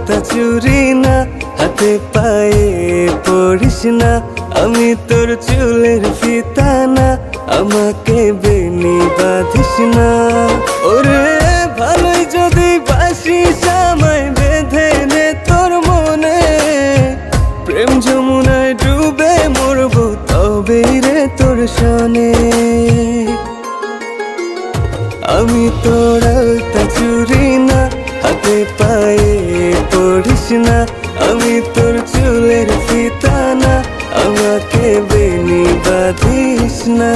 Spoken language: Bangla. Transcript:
আলতা চুরি না, হাতে পায়ে পড়িস না, আমি তোর চুলের ফিতা না, আমাকে বেনি বাঁধিস না। ওরে ভালোই যদি বাসিস আমায় বেঁধে নে তোর মনে, প্রেম যমুনায় ডুবে মরবো তবেই রে তোর শোনে। আমি তোর আলতা চুরি না, হাতে পায়ে পড়িস না, আমি তোর চুলের ফিতা না, আমাকে বেনি বাঁধিস না।